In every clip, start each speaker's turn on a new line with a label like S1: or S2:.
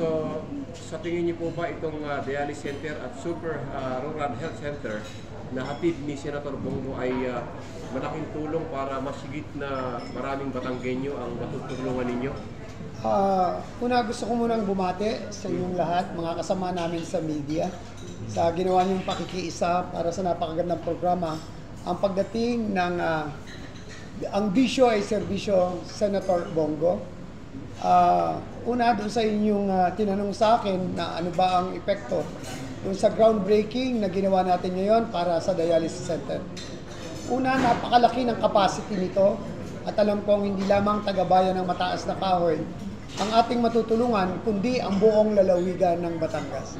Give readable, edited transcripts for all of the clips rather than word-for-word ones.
S1: So, sa tingin niyo po ba itong dialysis center at super rural health center na hatid ni Senator Bongo ay malaking tulong para masigit na maraming Batanggenyo ang matutulungan ninyo?
S2: Una, gusto ko munang bumati sa inyong lahat, mga kasama namin sa media, sa ginawa niyong pakikiisa para sa napakagandang programa. Ang pagdating ng ang bisyo ay serbisyo Senator Bongo. Una, doon sa inyong tinanong sa akin na ano ba ang epekto doon sa groundbreaking na ginawa natin ngayon para sa dialysis center. Una, napakalaki ng capacity nito at alam kong hindi lamang taga-bayan ng Mataas na Kahoy ang ating matutulungan, kundi ang buong lalawigan ng Batangas.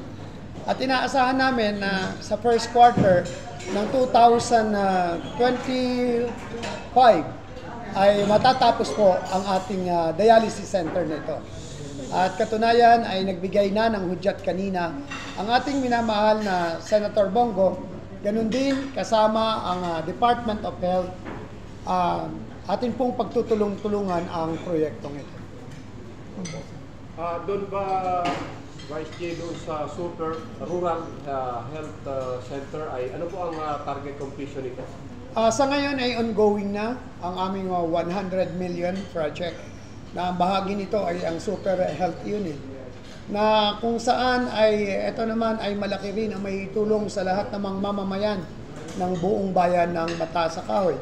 S2: At inaasahan namin na sa first quarter ng 2025 ay matatapos po ang ating dialysis center nito. At katunayan ay nagbigay na ng hudyat kanina ang ating minamahal na Senator Bongo, ganun din kasama ang Department of Health, atin pong pagtutulong-tulungan ang proyektong ito.
S1: Doon ba, Vice Chair, doon sa Super Rural Health Center ay ano po ang target completion nito?
S2: Sa ngayon ay ongoing na ang aming 100 million project na ang bahagi nito ay ang Super Health Unit na kung saan ay ito naman ay malaki rin ang may tulong sa lahat ng mga mamamayan ng buong bayan ng Mataas na Kahoy.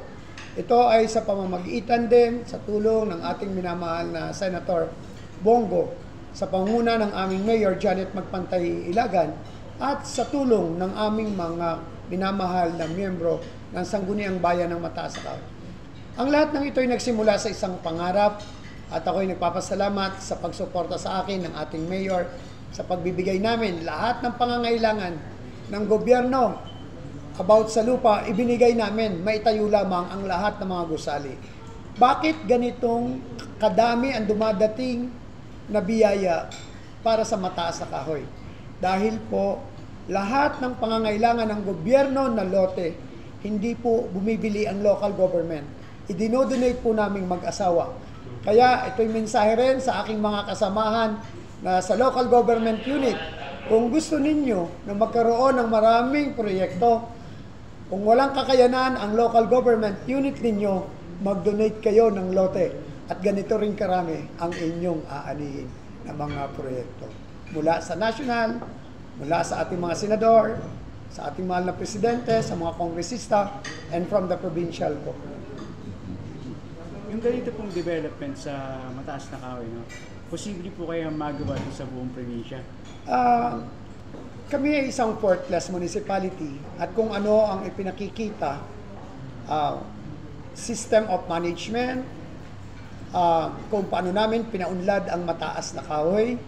S2: Ito ay sa pamamagitan din sa tulong ng ating minamahal na Senator Bongo sa panguna ng aming Mayor Janet Magpantay Ilagan at sa tulong ng aming mga minamahal na miyembro ng Sangguniang Bayan ng Mataas na Kahoy. Ang lahat ng ito ay nagsimula sa isang pangarap at ako'y nagpapasalamat sa pagsuporta sa akin ng ating Mayor sa pagbibigay namin lahat ng pangangailangan ng gobyerno about sa lupa, ibinigay namin, maitayo lamang ang lahat ng mga gusali. Bakit ganitong kadami ang dumadating na biyaya para sa Mataas na Kahoy? Dahil po, lahat ng pangangailangan ng gobyerno na lote, hindi po bumibili ang local government. Idinodonate po naming mag-asawa. Kaya ito'y mensahe rin sa aking mga kasamahan na sa local government unit. Kung gusto ninyo na magkaroon ng maraming proyekto, kung walang kakayanan ang local government unit ninyo, mag-donate kayo ng lote. At ganito rin karami ang inyong aanihin na mga proyekto. Mula sa national, mula sa ating mga senador, sa ating mahal na presidente, sa mga kongresista, and from the provincial po.
S3: Yung ganito pong development sa Mataas na Kahoy, no? Posible po kaya magawa ito sa buong probinsya?
S2: Kami ay isang fourth-class municipality at kung ano ang ipinakikita, system of management, kung paano namin pinaunlad ang Mataas na Kahoy,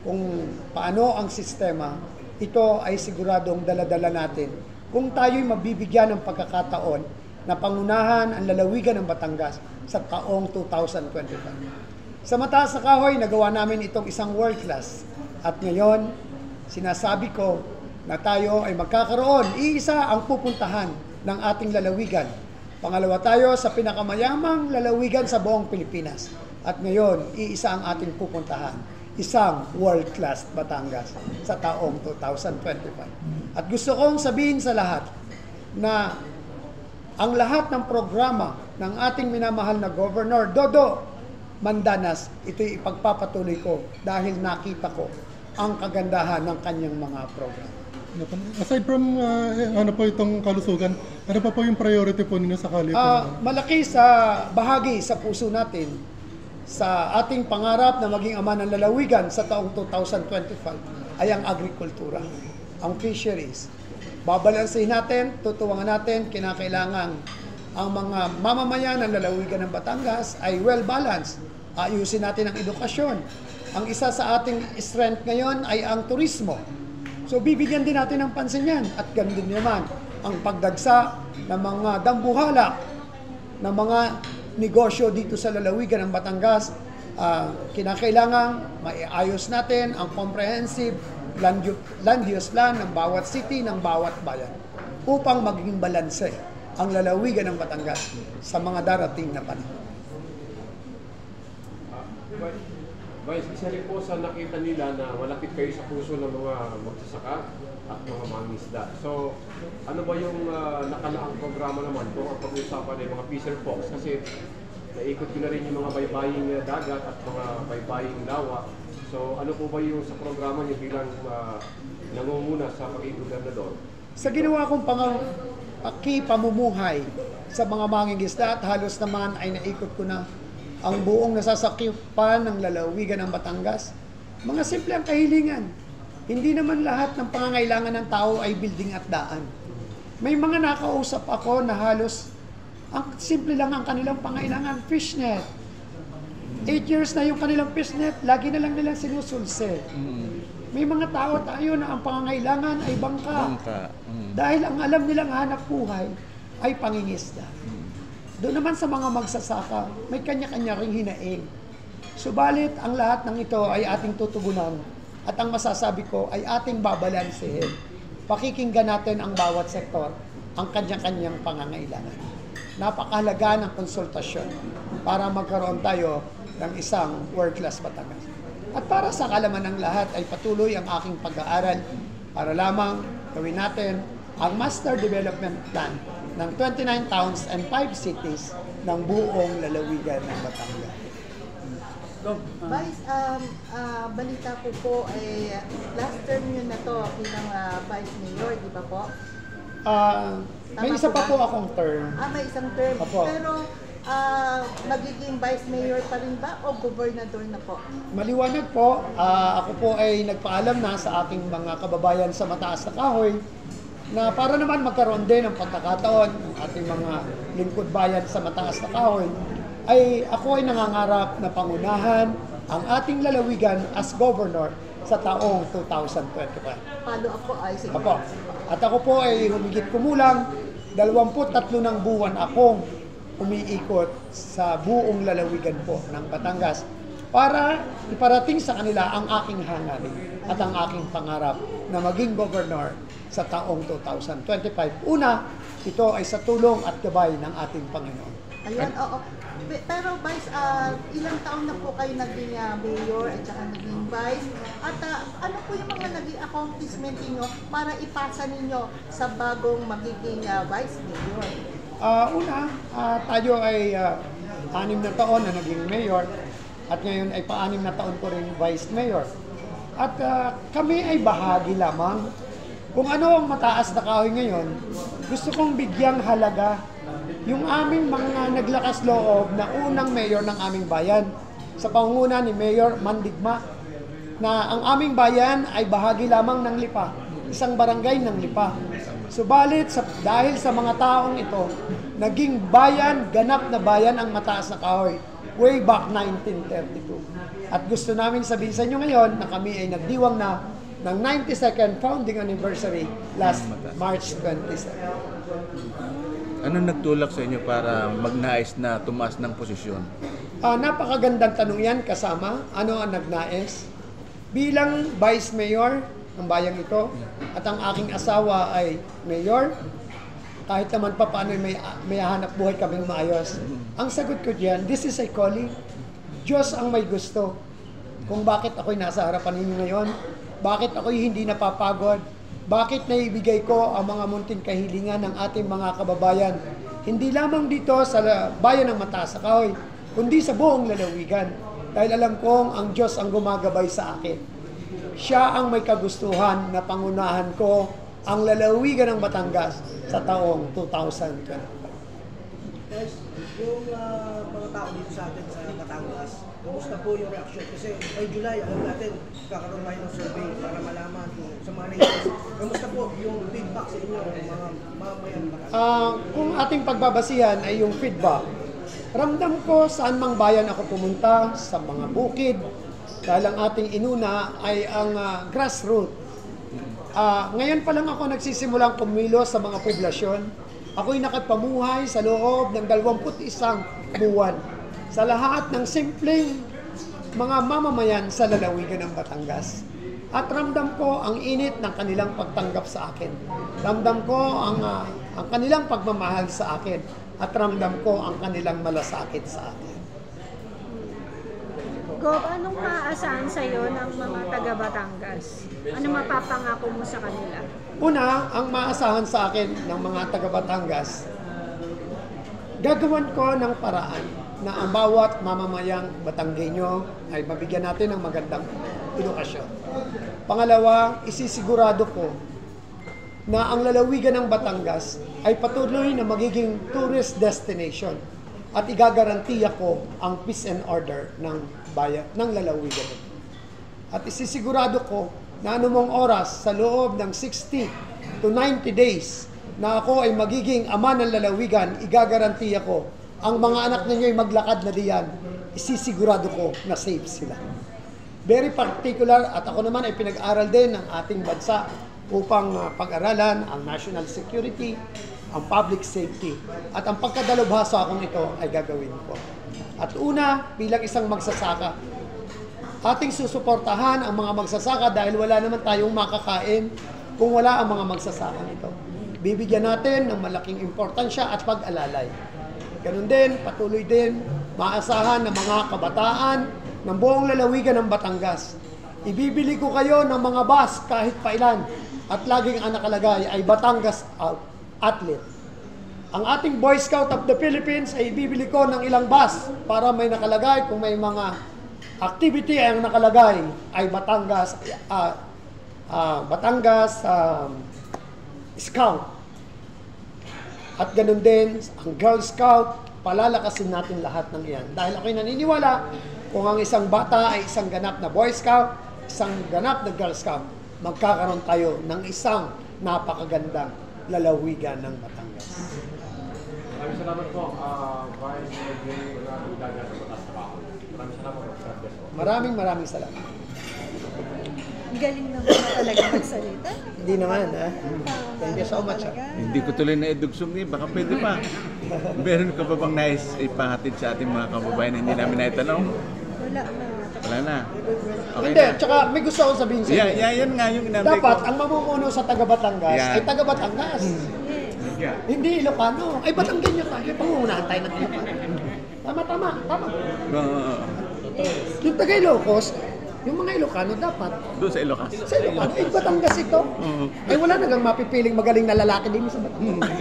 S2: kung paano ang sistema, ito ay siguradong dala-dala natin. Kung tayo'y mabibigyan ng pagkakataon na pangunahan ang lalawigan ng Batangas sa taong 2025. Sa Mataas na Kahoy, nagawa namin itong isang world class. At ngayon, sinasabi ko na tayo ay magkakaroon, iisa ang pupuntahan ng ating lalawigan. Pangalawa tayo sa pinakamayamang lalawigan sa buong Pilipinas. At ngayon, iisa ang ating pupuntahan. Isang world-class Batangas sa taong 2025. At gusto kong sabihin sa lahat na ang lahat ng programa ng ating minamahal na Governor Dodo Mandanas, ito'y ipagpapatuloy ko dahil nakita ko ang kagandahan ng kanyang mga program.
S4: Aside from ano po itong kalusugan, ano pa po yung priority po ninyo sa California?
S2: Malaki sa bahagi sa puso natin sa ating pangarap na maging ama ng lalawigan sa taong 2025 ay ang agrikultura, ang fisheries. Babalansin natin, tutuwangan natin, kinakailangan ang mga mamamayan ng lalawigan ng Batangas ay well-balanced. Ayusin natin ang edukasyon. Ang isa sa ating strength ngayon ay ang turismo. So bibigyan din natin ng pansin yan. At ganun din naman ang pagdagsa ng mga dambuhala ng mga negosyo dito sa lalawigan ng Batangas. Kinakailangan maiayos natin ang comprehensive land use plan ng bawat city, ng bawat bayan upang maging balanse ang lalawigan ng Batangas sa mga darating na panahon.
S1: Vice, isa rin po sa nakita nila na malapit kayo sa puso ng mga magsasaka at mga mangingisda. So, ano ba yung nakalaang programa naman kung ang pag-uusapan ay mga fisher folks? Kasi naikot ko na rin yung mga baybaying dagat at mga baybaying lawa. So, ano po ba yung sa programa niyo bilang nangunguna sa pag-ibig gobernador?
S2: Sa ginawa kong pamumuhay sa mga mangingisda at halos naman ay naikot ko na ang buong nasasakipan ng lalawigan ng Batangas. Mga simple ang kahilingan. Hindi naman lahat ng pangangailangan ng tao ay building at daan. May mga nakausap ako na halos ang simple lang ang kanilang pangailangan, fishnet. 8 years na yung kanilang fishnet, lagi na lang nilang sinusulse. May mga tao tayo na ang pangangailangan ay bangka. Dahil ang alam nilang hanap buhay ay pangingisda. Doon naman sa mga magsasaka, may kanya-kanya ring hinaing. Subalit, ang lahat ng ito ay ating tutugunan at ang masasabi ko ay ating babalansehin. Pakikinggan natin ang bawat sektor, ang kanya-kanyang pangangailangan. Napakahalaga ng konsultasyon para magkaroon tayo ng isang world-class Batangas. At para sa kalaman ng lahat ay patuloy ang aking pag-aaral para lamang gawin natin ang Master Development Plan ng 29 towns and 5 cities ng buong lalawigan ng Batangas.
S5: Vice, balita ko po ay last term yun na to bilang Vice Mayor, di ba po?
S2: May isa pa po akong term.
S5: May isang term.
S2: Opo.
S5: Pero magiging Vice Mayor pa rin ba o Gobernador na po?
S2: Maliwanag po, ako po ay nagpaalam na sa aking mga kababayan sa Mataas na Kahoy na para naman magkaroon din ng pagkakataon ng ating mga lingkod bayan sa Mataas na Kahoy, ay ako ay nangangarap na pangunahan ang ating lalawigan as governor sa taong 2025.
S5: Palo ako ay sige.
S2: Apo. At ako po ay humigit kumulang 23 ng buwan akong umiikot sa buong lalawigan po ng Batangas para iparating sa kanila ang aking hangarin at ang aking pangarap na maging governor sa taong 2025. Una, ito ay sa tulong at gabay ng ating Panginoon.
S5: Ayun, oo. Pero Vice, ilang taon na po kayo naging mayor at saka naging vice? At ano po yung mga naging accomplishment niyo para ipasa ninyo sa bagong magiging vice mayor?
S2: Una, tayo ay 6 na taon na naging mayor at ngayon ay pa-6 na taon ko rin vice mayor. At kami ay bahagi lamang. Kung ano ang Mataas na Kahoy ngayon, gusto kong bigyang halaga yung aming mga naglakas loob na unang mayor ng aming bayan sa pangunguna ni Mayor Mandigma na ang aming bayan ay bahagi lamang ng Lipa, isang barangay ng Lipa. Subalit, dahil sa mga taong ito, naging bayan, ganap na bayan ang Mataas na Kahoy way back 1932. At gusto namin sabihin sa inyo ngayon na kami ay nagdiwang na ng 92nd founding anniversary last March 27.
S6: Ano nagtulak sa inyo para magnais na tumaas ng posisyon?
S2: Napakagandang tanong yan kasama. Ano ang nagnais? Bilang Vice Mayor ng bayang ito at ang aking asawa ay Mayor, kahit naman pa paano may hanap buhay kaming maayos. Ang sagot ko diyan, this is a calling. Diyos ang may gusto. Kung bakit ako'y nasa harapan ninyo ngayon, bakit ako'y hindi napapagod, bakit naibigay ko ang mga munting kahilingan ng ating mga kababayan, hindi lamang dito sa bayan ng Mataas na Kahoy, kundi sa buong lalawigan. Dahil alam kong ang Diyos ang gumagabay sa akin. Siya ang may kagustuhan na pangunahan ko ang lalawigan ng Batangas sa taong 2025.
S7: Guys, yung mga tao dito sa atin sa Batangas, kumusta po yung reaction? Kasi by July, alam natin, kakaroon tayo ng survey para malaman kung sa mga ratings. Kumusta po yung feedback sa inyo, mga mamayan Batangas?
S2: Kung ating pagbabasihan ay yung feedback, ramdam ko saan mang bayan ako pumunta, sa mga bukid, dahil ang ating inuna ay ang grassroots. Ngayon pa lang ako nagsisimulang kumilos sa mga poblasyon. Ako'y nakapamumuhay sa loob ng 21 buwan sa lahat ng simpleng mga mamamayan sa lalawigan ng Batangas. At ramdam ko ang init ng kanilang pagtanggap sa akin. Ramdam ko ang kanilang pagmamahal sa akin. At ramdam ko ang kanilang malasakit sa akin.
S8: Gov, anong maaasahan sa'yo ng mga taga Batangas? Ano mapapangako mo sa kanila?
S2: Una, ang maasahan sa akin ng mga taga Batangas, gagawan ko ng paraan na ang bawat mamamayang Batanggenyo ay mabigyan natin ng magandang edukasyon. Pangalawa, isisigurado ko na ang lalawigan ng Batangas ay patuloy na magiging tourist destination at igagarantiya ko ang peace and order ng bayan, ng lalawigan. At isisigurado ko na anumang oras sa loob ng 60 to 90 days na ako ay magiging ama ng lalawigan, igagarantiya ko ang mga anak ninyo ay maglakad na diyan, isisigurado ko na safe sila. Very particular, at ako naman ay pinag-aral din ng ating bansa upang pag-aralan ang national security, ang public safety, at ang pagkadalubhasa akong ito ay gagawin ko. At una, bilang isang magsasaka, ating susuportahan ang mga magsasaka dahil wala naman tayong makakain kung wala ang mga magsasaka nito. Bibigyan natin ng malaking importansya at pag-alalay. Ganun din, patuloy din, maasahan ng mga kabataan ng buong lalawigan ng Batangas. Ibibili ko kayo ng mga bus kahit pailan at laging ang nakalagay ay Batangas Athlete. Ang ating Boy Scout of the Philippines ay ibibili ko ng ilang bus para may nakalagay kung may mga activity ay ang nakalagay ay Batangas Scout. At ganun din, ang Girl Scout, palalakasin natin lahat ng iyan. Dahil ako'y naniniwala, kung ang isang bata ay isang ganap na Boy Scout, isang ganap na Girl Scout, magkakaroon tayo ng isang napakagandang lalawigan ng Batangas.
S1: Maraming salamat po, Vice Mayor Daga sa Batas Trabaho. Maraming salamat po.
S2: Maraming salamat.
S8: Ang galing naman na talaga magsalita.
S2: Hindi naman, ha? Thank you so much, ha?
S6: Hindi ko tuloy na eduksong ni, baka pwede pa. Meron ka ba bang nais ipahatid sa ating mga kababayan na hindi namin naitanong?
S8: Wala na.
S6: Wala na. Okay
S2: Hindi,
S6: na.
S2: tsaka may gusto akong sabihin sa inyo.
S6: Yan nga yung inantay ko.
S2: Dapat, ang mamumuno sa taga Batangas
S6: Yan.
S2: ay taga Batangas. Hindi Ilocano. Ay, Batanggenyo tayo. Pangunahan tayo ng Ilocano. Tama.
S6: Oo.
S2: Yung taga Ilocos, yung mga Ilocano dapat.
S6: Doon sa Ilocos.
S2: Sa Ilocano, ay Batangas ito. Ay wala nagang mapipiling magaling na lalaki din sa Batangas.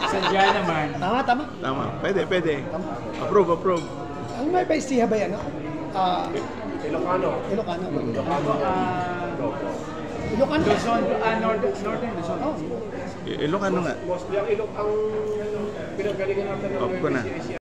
S3: Sadya naman.
S2: Tama.
S6: Tama. Pwede. Approve.
S2: Ang may baisiha ba yan?
S1: Ilocano.
S2: Ilocano.
S3: Luzon, Northern Luzon.
S2: Oh.
S6: Ilocano nga.
S1: Mostly ang ang pinagalingan natin ng
S6: Off ko na.